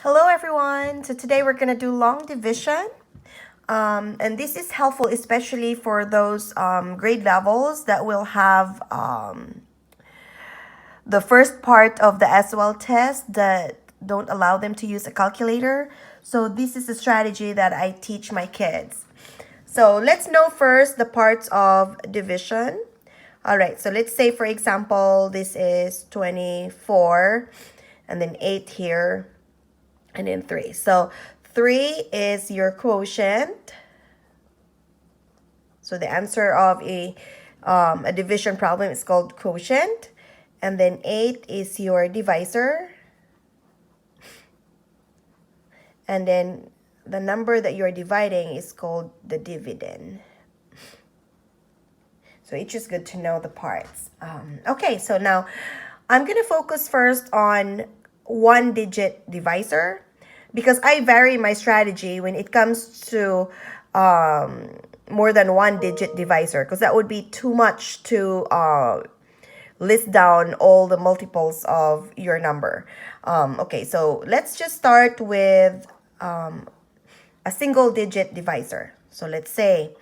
Hello everyone! So today we're going to do long division. And this is helpful especially for those grade levels that will have the first part of the SOL test that don't allow them to use a calculator. So this is a strategy that I teach my kids. So let's know first the parts of division. All right, so let's say, for example, this is 24 and then 8 here and then 3. So 3 is your quotient. So the answer of a division problem is called quotient. And then 8 is your divisor. And then the number that you're dividing is called the dividend. So it's just good to know the parts. Okay, so now I'm going to focus first on one-digit divisor because I vary my strategy when it comes to more than one-digit divisor because that would be too much to list down all the multiples of your number. Okay, so let's just start with a single-digit divisor. So let's say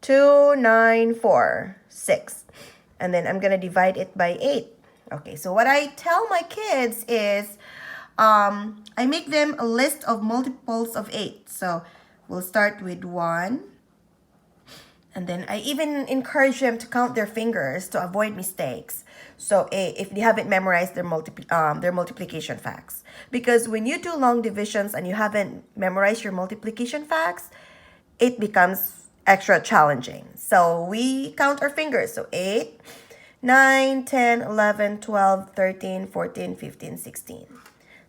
2, 9, 4, 6. And then I'm going to divide it by 8. Okay, so what I tell my kids is I make them a list of multiples of 8. So we'll start with 1. And then I even encourage them to count their fingers to avoid mistakes. So if they haven't memorized their multiplication facts. Because when you do long divisions and you haven't memorized your multiplication facts, it becomes extra challenging. So we count our fingers. So 8, 9, 10, 11, 12, 13, 14, 15, 16.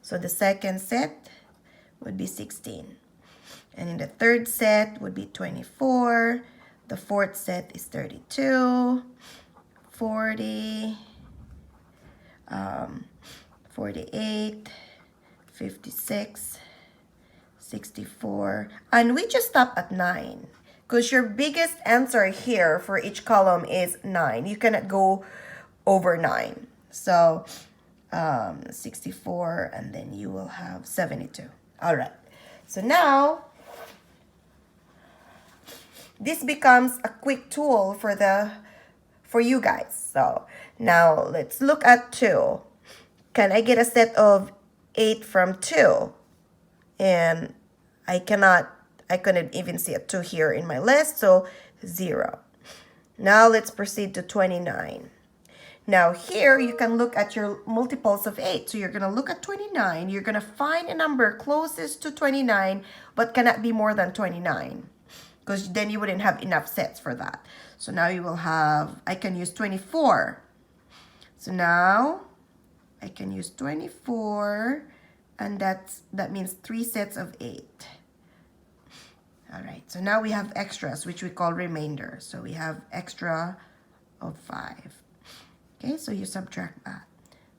So the second set would be 16. And in the third set would be 24. The fourth set is 32, 40, 48, 56, 64. And we just stop at 9. Because your biggest answer here for each column is 9. You cannot go over 9. So 64 and then you will have 72. All right. So now this becomes a quick tool for you guys. So now let's look at 2. Can I get a set of 8 from 2? And I couldn't even see a 2 here in my list, so 0. Now let's proceed to 29. Now here you can look at your multiples of 8. So you're going to look at 29. You're going to find a number closest to 29 but cannot be more than 29 because then you wouldn't have enough sets for that. So now you will have, I can use 24. So now I can use 24 and that means 3 sets of 8. All right, so now we have extras, which we call remainder. So we have extra of 5. Okay, so you subtract that.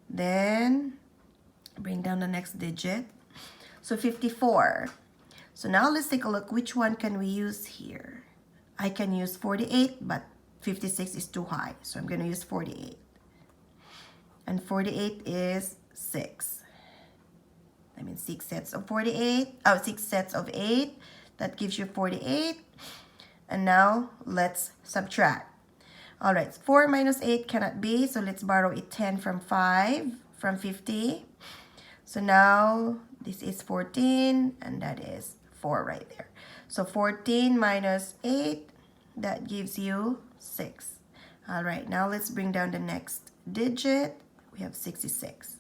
Then bring down the next digit. So 54. So now let's take a look. Which one can we use here? I can use 48, but 56 is too high. So I'm going to use 48. And 48 is 6. I mean 6 sets of 48. Oh, 6 sets of 8. That gives you 48. And now let's subtract. All right, 4 minus 8 cannot be, so let's borrow a 10 from 5, from 50. So now this is 14, and that is 4 right there. So 14 minus 8, that gives you 6. All right, now let's bring down the next digit. We have 66.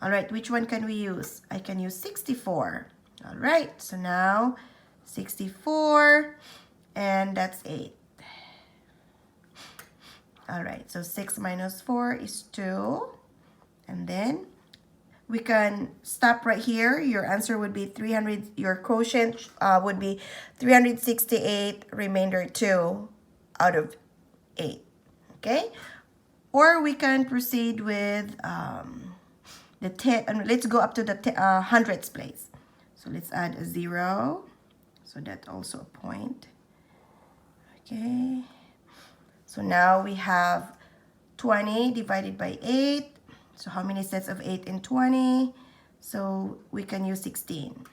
All right, which one can we use? I can use 64. All right, so now 64, and that's 8. All right, so 6 minus 4 is 2. And then we can stop right here. Your answer would be 300. Your quotient would be 368, remainder 2 out of 8. Okay? Or we can proceed with the 10. And let's go up to the hundreds place. So let's add a 0. So that's also a point. Okay. So now we have 20 divided by 8. So how many sets of 8 in 20? So we can use 16.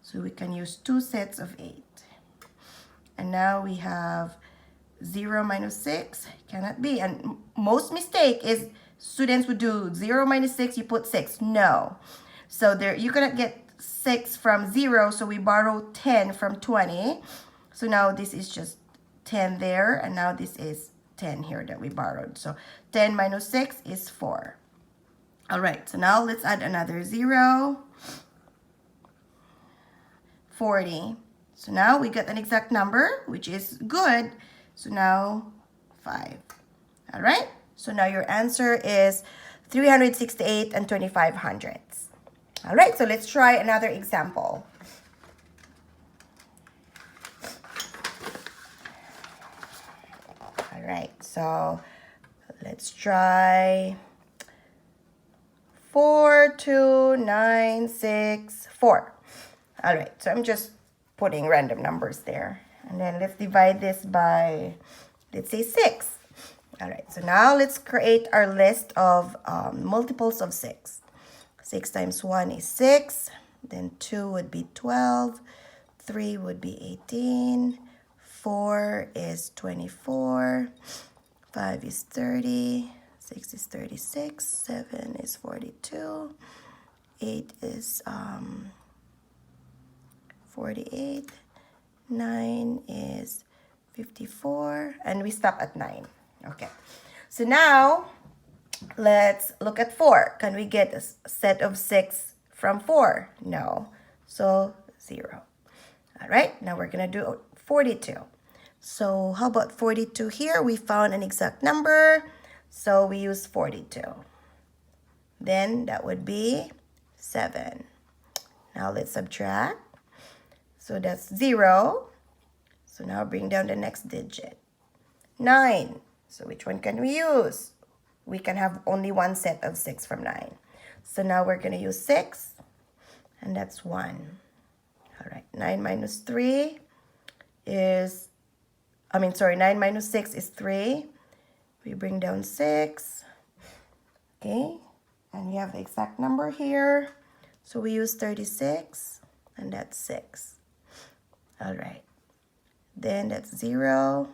So we can use 2 sets of 8. And now we have 0 minus 6. Cannot be. And most mistake is students would do 0 minus 6, you put 6. No. So there you cannot get 6 from 0, so we borrow 10 from 20. So now this is just 10 there, and now this is 10 here that we borrowed. So 10 minus 6 is 4. All right, so now let's add another 0. 40. So now we got an exact number, which is good. So now 5. All right, so now your answer is 368 and 25 hundredths. All right, so let's try another example. All right, so let's try 4, 2, 9, 6, 4. All right, so I'm just putting random numbers there. And then let's divide this by, let's say 6. All right, so now let's create our list of multiples of 6. 6 times 1 is 6. Then 2 would be 12. 3 would be 18. 4 is 24. 5 is 30. 6 is 36. 7 is 42. 8 is 48. 9 is 54. And we stop at 9. Okay. So now, let's look at 4. Can we get a set of 6 from 4? No. So 0. All right. Now we're going to do 42. So how about 42 here? We found an exact number. So we use 42. Then that would be 7. Now let's subtract. So that's 0. So now bring down the next digit. 9. So which one can we use? We can have only one set of 6 from 9. So now we're going to use 6. And that's 1. All right. 9 minus 3 is, 9 minus 6 is 3. We bring down 6. Okay. And we have the exact number here. So we use 36. And that's 6. All right. Then that's 0.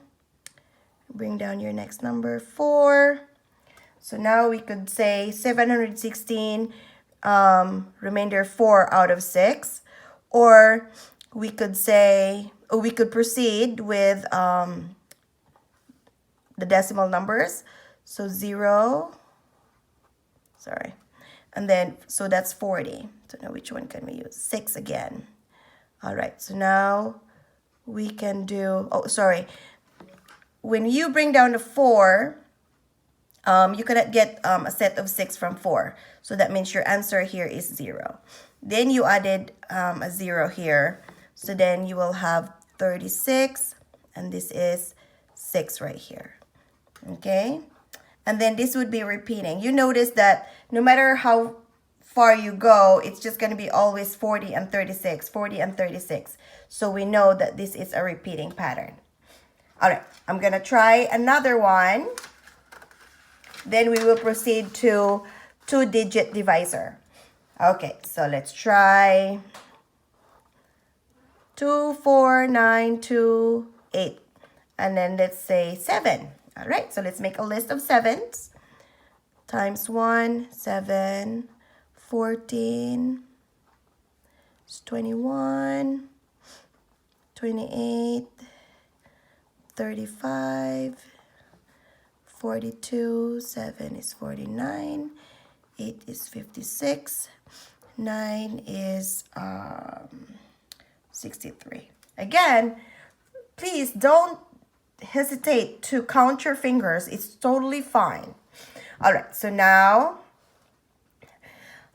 Bring down your next number, 4. So now we could say 716, remainder 4 out of 6. Or we could say, or we could proceed with the decimal numbers. So 0, sorry. And then, so that's 40. So now which one can we use? 6 again. All right, so now we can do, when you bring down the 4, you cannot get a set of 6 from 4. So that means your answer here is 0. Then you added a 0 here. So then you will have 36. And this is 6 right here. Okay? And then this would be repeating. You notice that no matter how far you go, it's just going to be always 40 and 36. 40 and 36. So we know that this is a repeating pattern. All right, I'm going to try another one. Then we will proceed to 2-digit divisor. Okay, so let's try 2, 4, 9, 2, 8. And then let's say 7. All right, so let's make a list of 7s. Times 1, 7, 14, 21, 28, 35, 42, 7 is 49, 8 is 56, 9 is 63. Again, please don't hesitate to count your fingers. It's totally fine. All right, so now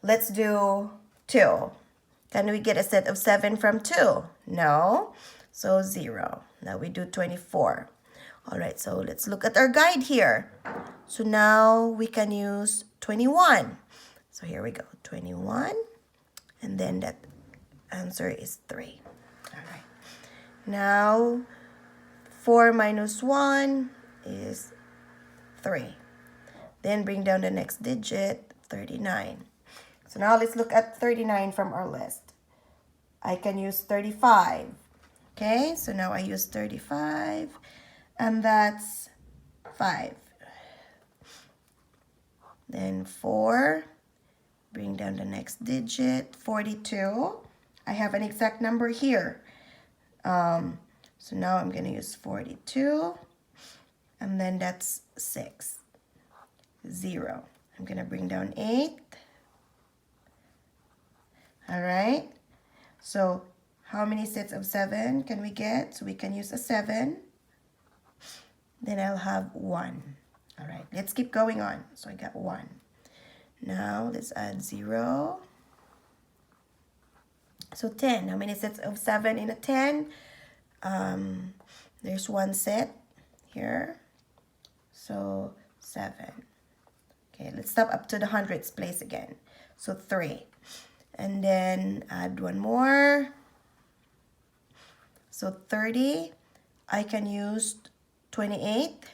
let's do 2. Can we get a set of 7 from 2? No. So 0. Now we do 24. All right, so let's look at our guide here. So now we can use 21. So here we go, 21. And then that answer is 3. All right. Now 4 minus 1 is 3. Then bring down the next digit, 39. So now let's look at 39 from our list. I can use 35. Okay, so now I use 35, and that's 5. Then 4, bring down the next digit, 42. I have an exact number here. So now I'm going to use 42, and then that's 6, 0. I'm going to bring down 8. All right, so how many sets of 7 can we get? So we can use a 7. Then I'll have 1. All right, let's keep going on. So I got 1. Now let's add 0. So 10. How many sets of 7 in a 10? There's 1 set here. So 7. Okay, let's stop up to the hundreds place again. So 3. And then add 1 more. So 30. I can use 28.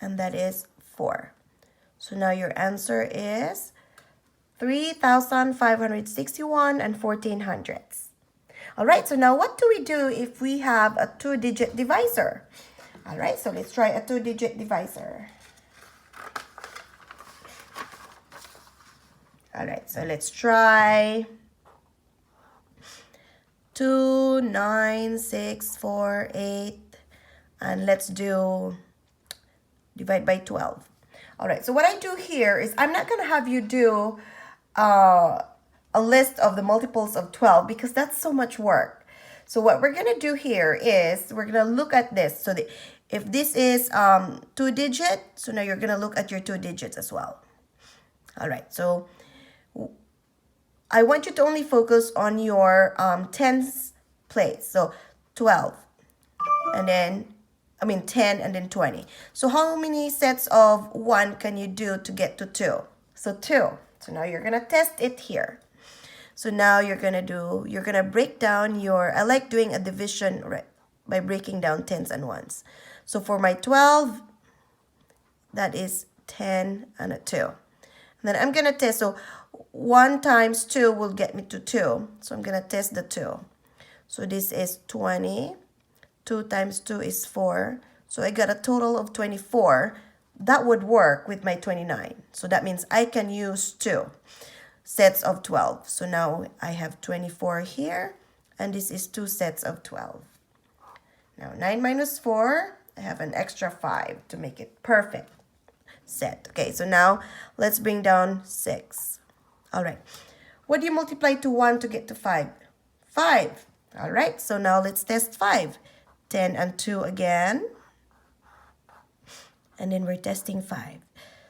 And that is 4. So now your answer is 3,561 and 14 hundredths. All right, so now what do we do if we have a 2-digit divisor? All right, so let's try a 2-digit divisor. All right, so let's try 2, 9, 6, 4, 8, and let's do divide by 12. All right, so what I do here is I'm not going to have you do a list of the multiples of 12 because that's so much work. So what we're going to do here is we're going to look at this. So if this is 2-digit, so now you're going to look at your 2 digits as well. All right, so I want you to only focus on your tens place. So 12, and then, 10 and then 20. So how many sets of 1 can you do to get to 2? So 2. So now you're going to test it here. So now you're going to break down I like doing a division by breaking down tens and ones. So for my 12, that is 10 and a 2. And then I'm going to test. So 1 times 2 will get me to 2. So I'm going to test the 2. So this is 20. 2 times 2 is 4. So I got a total of 24. That would work with my 29. So that means I can use 2 sets of 12. So now I have 24 here. And this is 2 sets of 12. Now 9 minus 4, I have an extra 5 to make it perfect set. Okay, so now let's bring down 6. All right. What do you multiply to 1 to get to 5? 5. All right, so now let's test 5. 10 and 2 again. And then we're testing 5.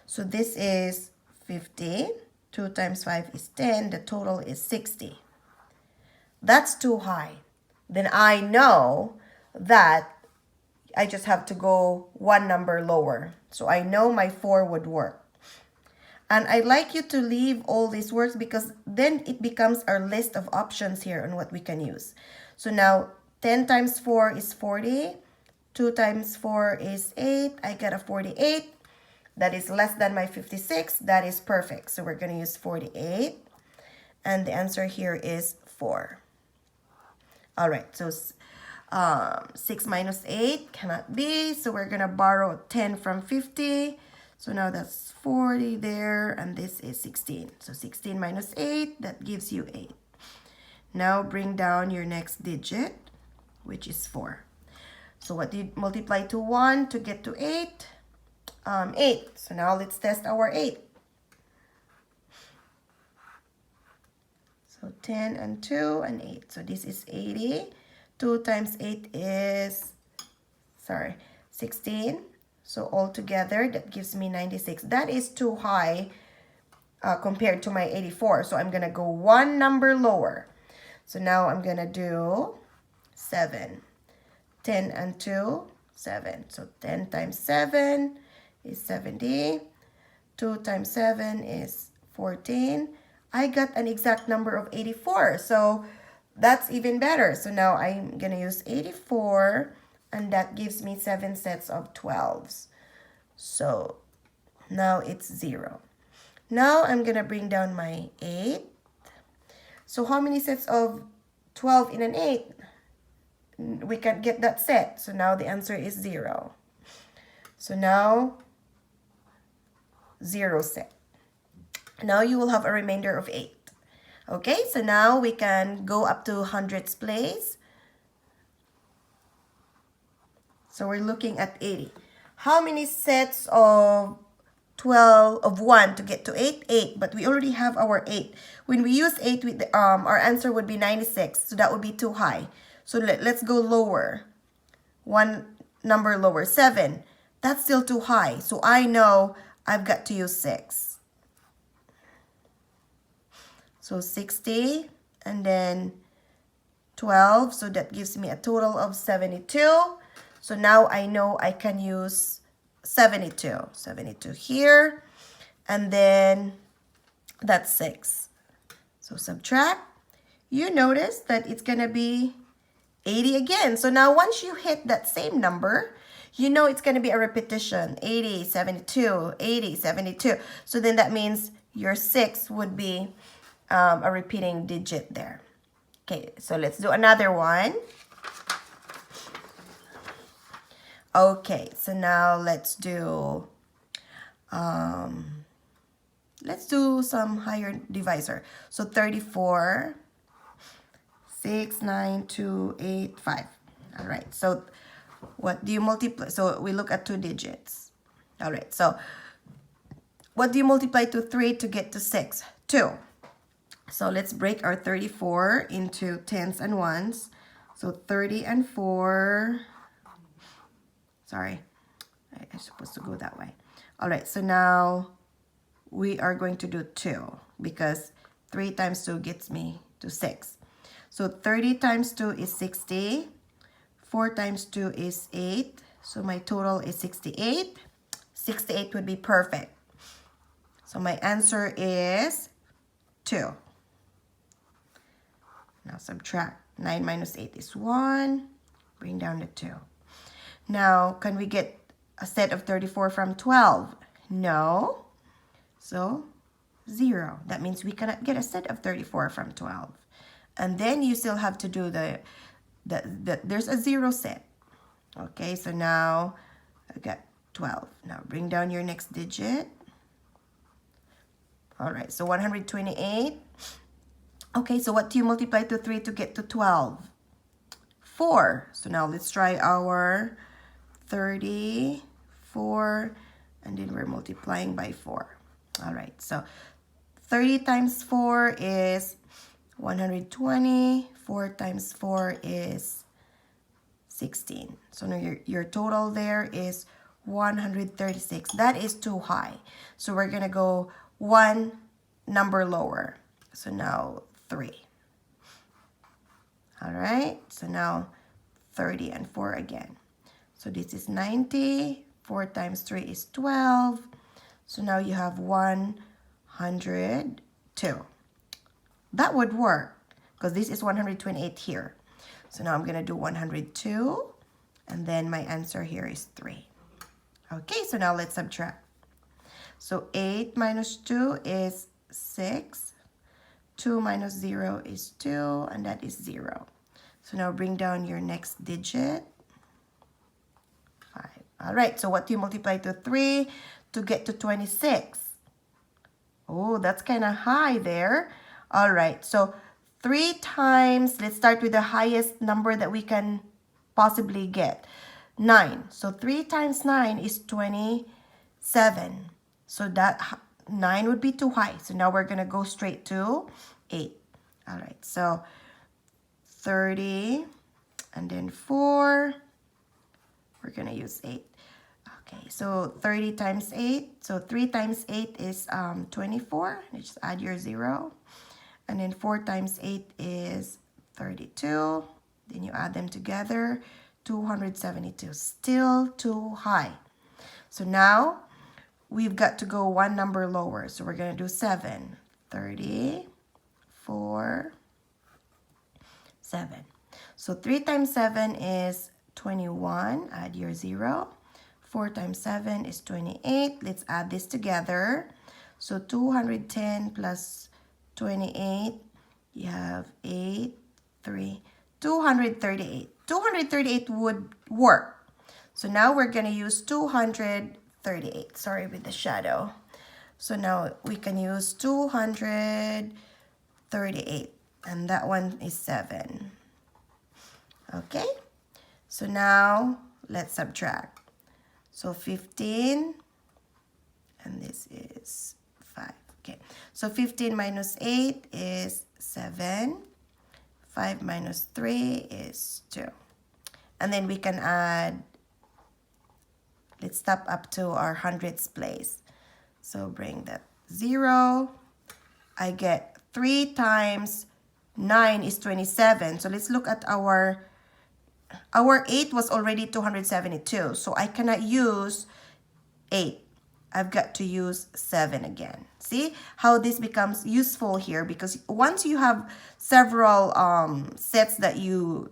So this is 50. 2 times 5 is 10. The total is 60. That's too high. Then I know that I just have to go 1 number lower. So I know my 4 would work. And I'd like you to leave all these words because then it becomes our list of options here on what we can use. So now 10 times 4 is 40. 2 times 4 is 8. I get a 48. That is less than my 56. That is perfect. So we're going to use 48. And the answer here is 4. All right. So 6 minus 8 cannot be. So we're going to borrow 10 from 50. So now that's 40 there. And this is 16. So 16 minus 8, that gives you 8. Now bring down your next digit, which is 4. So what do you multiply to 1 to get to 8? 8. So now let's test our 8. So 10 and 2 and 8. So this is 80. 2 times 8 is, 16. So altogether, that gives me 96. That is too high compared to my 84. So I'm going to go 1 number lower. So now I'm going to do 7. 10 and 2, 7. So 10 times 7 is 70. 2 times 7 is 14. I got an exact number of 84. So that's even better. So now I'm going to use 84. And that gives me 7 sets of 12s. So now it's 0. Now I'm going to bring down my 8. So how many sets of 12 in an 8? We can't get that set. So now the answer is 0. So now 0 set. Now you will have a remainder of 8. Okay, so now we can go up to hundreds place. So we're looking at 80. How many sets of 12 of 1 to get to 8? 8, but we already have our 8. When we use 8, our answer would be 96, so that would be too high. So let's go lower. One number lower, 7. That's still too high, so I know I've got to use 6. So 60, and then 12, so that gives me a total of 72. So now I know I can use 72. 72 here, and then that's 6. So subtract. You notice that it's going to be 80 again. So now once you hit that same number, you know it's going to be a repetition. 80, 72, 80, 72. So then that means your 6 would be a repeating digit there. Okay, so let's do another one. Okay, so now let's do some higher divisor. So 34, 6, 9, 2, 8, 5. All right, so what do you multiply? So we look at 2 digits. All right, so what do you multiply to 3 to get to 6? 2. So let's break our 34 into tens and ones. So 30 and 4. Sorry, I'm supposed to go that way. All right, so now we are going to do 2 because 3 times 2 gets me to 6. So 30 times 2 is 60. 4 times 2 is 8. So my total is 68. 68 would be perfect. So my answer is 2. Now subtract. 9 minus 8 is 1. Bring down the 2. Now, can we get a set of 34 from 12? No. So, 0. That means we cannot get a set of 34 from 12. And then you still have to do there's a 0 set. Okay, so now I got 12. Now, bring down your next digit. All right, so 128. Okay, so what do you multiply to 3 to get to 12? 4. So now let's try our 34, and then we're multiplying by 4. All right, so 30 times 4 is 120. 4 times 4 is 16. So now your total there is 136. That is too high. So we're going to go one number lower. So now 3. All right, so now 30 and 4 again. So this is 90. 4 times 3 is 12. So now you have 102. That would work because this is 128 here. So now I'm going to do 102. And then my answer here is 3. Okay, so now let's subtract. So 8 minus 2 is 6. 2 minus 0 is 2. And that is 0. So now bring down your next digit. 5. All right, so what do you multiply to 3 to get to 26? Oh, that's kind of high there. All right, so 3 times, let's start with the highest number that we can possibly get. 9. So 3 times 9 is 27. So that 9 would be too high. So now we're going to go straight to 8. All right, so 30 and then 4. We're going to use 8. Okay, so 30 times 8. So 3 times 8 is 24. Just add your 0. And then 4 times 8 is 32. Then you add them together. 272. Still too high. So now we've got to go one number lower. So we're going to do 7. 30, 4, 7. So 3 times 7 is 21. Add your 0. 4 times 7 is 28. Let's add this together. So 210 plus 28, you have 8, 3, 238. 238 would work. So now we're going to use 238. Sorry with the shadow. So now we can use 238. And that one is 7. Okay? So now let's subtract. So 15. And this is 5. Okay. So 15 minus 8 is 7. 5 minus 3 is 2. And then we can add, let's stop up to our hundredths place. So bring that 0. I get 3 times 9 is 27. So let's look at our 8 was already 272. So I cannot use 8. I've got to use 7 again. See how this becomes useful here, because once you have several sets that you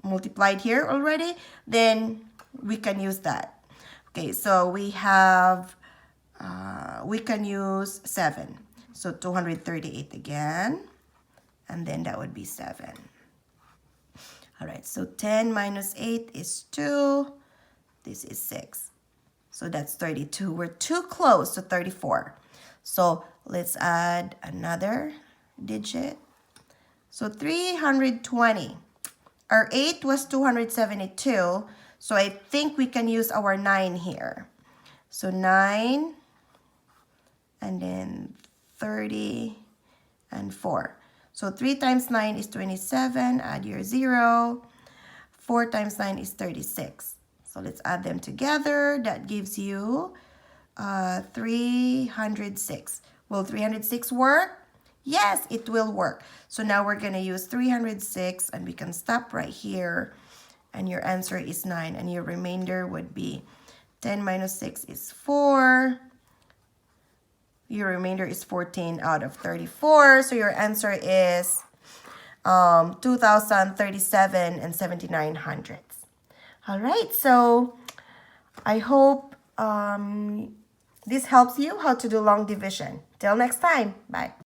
multiplied here already, then we can use that. Okay, so we have, we can use 7. So 238 again, and then that would be 7. All right, so 10 minus 8 is 2. This is 6. So that's 32. We're too close to 34. So let's add another digit. So 320. Our 8 was 272. So I think we can use our 9 here. So 9, and then 30, and 4. So 3 times 9 is 27. Add your 0. 4 times 9 is 36. So let's add them together. That gives you 306. Will 306 work? Yes, it will work. So now we're going to use 306, and we can stop right here. And your answer is 9. And your remainder would be 10 minus 6 is 4. Your remainder is 14 out of 34. So your answer is 2,037 and 79 hundredths. All right, so I hope this helps you how to do long division. Till next time, bye.